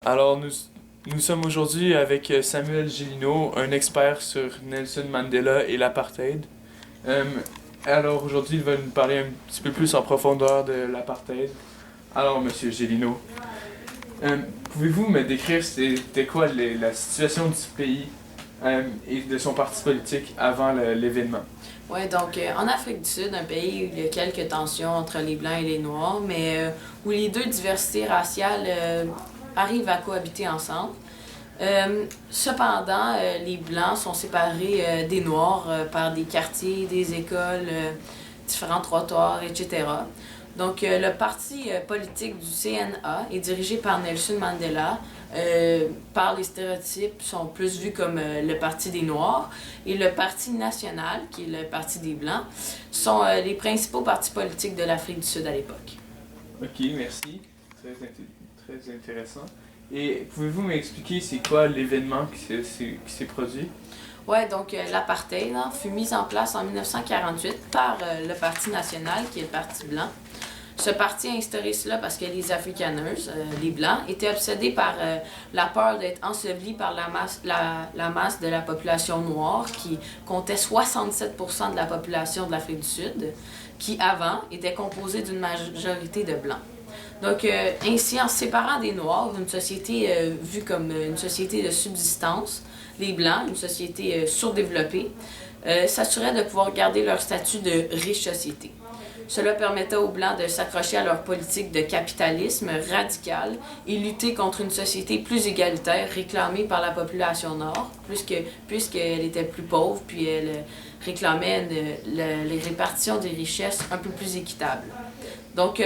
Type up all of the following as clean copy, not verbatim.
Alors, nous sommes aujourd'hui avec Samuel Gélineau, un expert sur Nelson Mandela et l'apartheid. Euh, alors, aujourd'hui, il va nous parler un petit peu plus en profondeur de l'apartheid. Alors, Monsieur Gélineau, euh, pouvez-vous me décrire c'était quoi la situation du pays et de son parti politique avant l'événement? Oui, donc en Afrique du Sud, un pays où il y a quelques tensions entre les Blancs et les Noirs, mais où les deux diversités raciales arrivent à cohabiter ensemble. Cependant, les Blancs sont séparés des Noirs par des quartiers, des écoles, différents trottoirs, etc. Donc, le parti politique du CNA est dirigé par Nelson Mandela. Par les stéréotypes, sont plus vus comme le parti des Noirs. Et le Parti national, qui est le parti des Blancs, sont les principaux partis politiques de l'Afrique du Sud à l'époque. Ok, merci. Très intéressant. Et pouvez-vous m'expliquer c'est quoi l'événement qui s'est produit? Ouais, donc l'apartheid fut mis en place en 1948 par le Parti national, qui est le Parti blanc. Ce parti a instauré cela parce que les Afrikaners, les Blancs, étaient obsédés par la peur d'être ensevelis par la masse de la population noire, qui comptait 67% de la population de l'Afrique du Sud, qui avant était composée d'une majorité de Blancs. Donc, ainsi, en se séparant des Noirs, une société vue comme une société de subsistance, les Blancs, une société surdéveloppée, s'assuraient de pouvoir garder leur statut de riche société. Cela permettait aux Blancs de s'accrocher à leur politique de capitalisme radical et lutter contre une société plus égalitaire réclamée par la population nord, puisqu'elle était plus pauvre, puis elle réclamait les répartitions des richesses un peu plus équitables. Donc,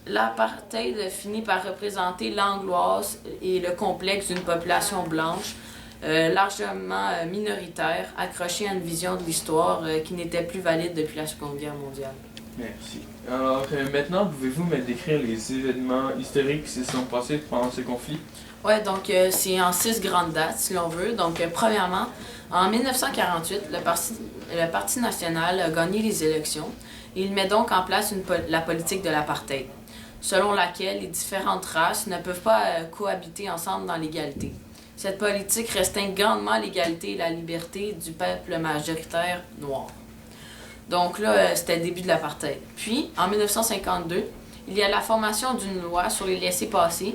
l'apartheid finit par représenter l'angoisse et le complexe d'une population blanche largement minoritaire, accrochée à une vision de l'histoire qui n'était plus valide depuis la Seconde Guerre mondiale. Merci. Alors maintenant, pouvez-vous me décrire les événements historiques qui se sont passés pendant ce conflit? Ouais, donc c'est en 6 grandes dates, si l'on veut. Donc, premièrement, en 1948, le Parti national a gagné les élections et il met donc en place la politique de l'apartheid, selon laquelle les différentes races ne peuvent pas cohabiter ensemble dans l'égalité. Cette politique restreint grandement l'égalité et la liberté du peuple majoritaire noir. Donc là, c'était le début de l'apartheid. Puis, en 1952, il y a la formation d'une loi sur les laissez-passer,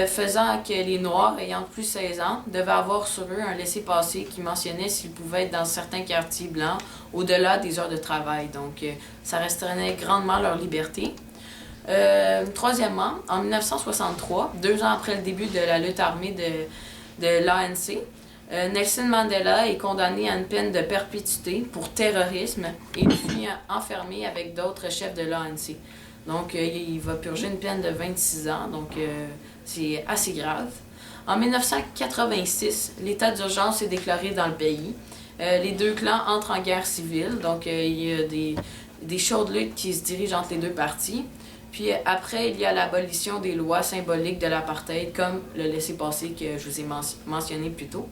faisant que les Noirs ayant plus de 16 ans devaient avoir sur eux un laissez-passer qui mentionnait s'ils pouvaient être dans certains quartiers blancs au-delà des heures de travail. Donc, ça restreignait grandement leur liberté. Troisièmement, en 1963, 2 ans après le début de la lutte armée de l'ANC, Nelson Mandela est condamné à une peine de perpétuité pour terrorisme et puis enfermé avec d'autres chefs de l'ANC. Donc, il va purger une peine de 26 ans, donc c'est assez grave. En 1986, l'état d'urgence est déclaré dans le pays. Les deux clans entrent en guerre civile, donc il y a des chaudes luttes qui se dirigent entre les deux parties. Puis après, il y a l'abolition des lois symboliques de l'apartheid, comme le laissez-passer que je vous ai mentionné plus tôt.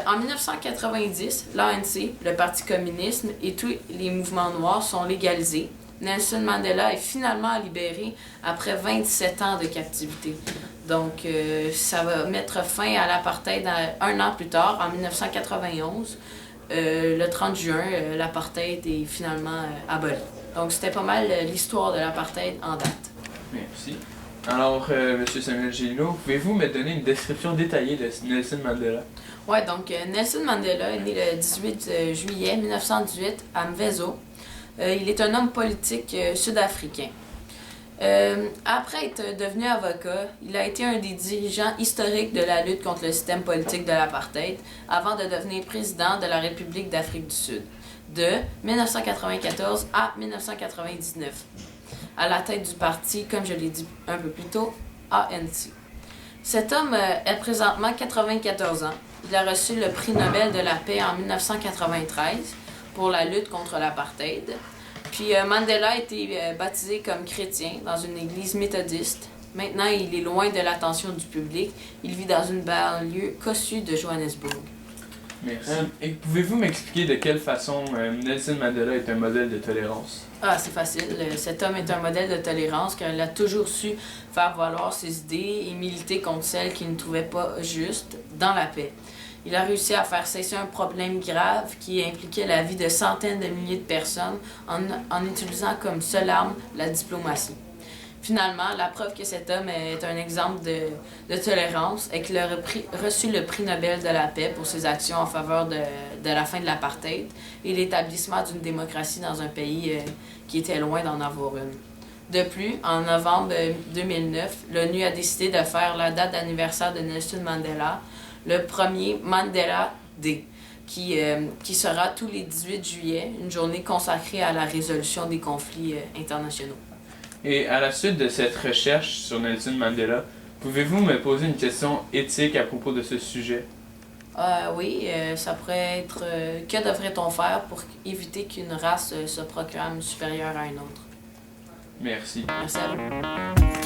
En 1990, l'ANC, le Parti communiste et tous les mouvements noirs sont légalisés. Nelson Mandela est finalement libéré après 27 ans de captivité. Donc, ça va mettre fin à l'apartheid un an plus tard, en 1991. Le 30 juin, l'apartheid est finalement aboli. Donc, c'était pas mal l'histoire de l'apartheid en date. Merci. Alors, Monsieur Samuel Gélineau, pouvez-vous me donner une description détaillée de Nelson Mandela? Ouais, donc Nelson Mandela est né le 18 juillet 1918 à Mvezo. Il est un homme politique sud-africain. Après être devenu avocat, il a été un des dirigeants historiques de la lutte contre le système politique de l'apartheid avant de devenir président de la République d'Afrique du Sud de 1994 à 1999, à la tête du parti, comme je l'ai dit un peu plus tôt, ANC. Cet homme a présentement 94 ans. Il a reçu le prix Nobel de la paix en 1993 pour la lutte contre l'apartheid. Puis Mandela a été baptisé comme chrétien dans une église méthodiste. Maintenant, il est loin de l'attention du public. Il vit dans une banlieue cossue de Johannesburg. Merci. Et pouvez-vous m'expliquer de quelle façon Nelson Mandela est un modèle de tolérance? Ah, c'est facile. Cet homme est un modèle de tolérance car il a toujours su faire valoir ses idées et militer contre celles qu'il ne trouvait pas justes dans la paix. Il a réussi à faire cesser un problème grave qui impliquait la vie de centaines de milliers de personnes en utilisant comme seule arme la diplomatie. Finalement, la preuve que cet homme est un exemple de tolérance est qu'il a reçu le prix Nobel de la paix pour ses actions en faveur de la fin de l'apartheid et l'établissement d'une démocratie dans un pays qui était loin d'en avoir une. De plus, en novembre 2009, l'ONU a décidé de faire la date d'anniversaire de Nelson Mandela, le premier Mandela Day, qui sera tous les 18 juillet, une journée consacrée à la résolution des conflits internationaux. Et à la suite de cette recherche sur Nelson Mandela, pouvez-vous me poser une question éthique à propos de ce sujet? Oui, ça pourrait être que devrait-on faire pour éviter qu'une race se proclame supérieure à une autre? Merci. Merci à vous.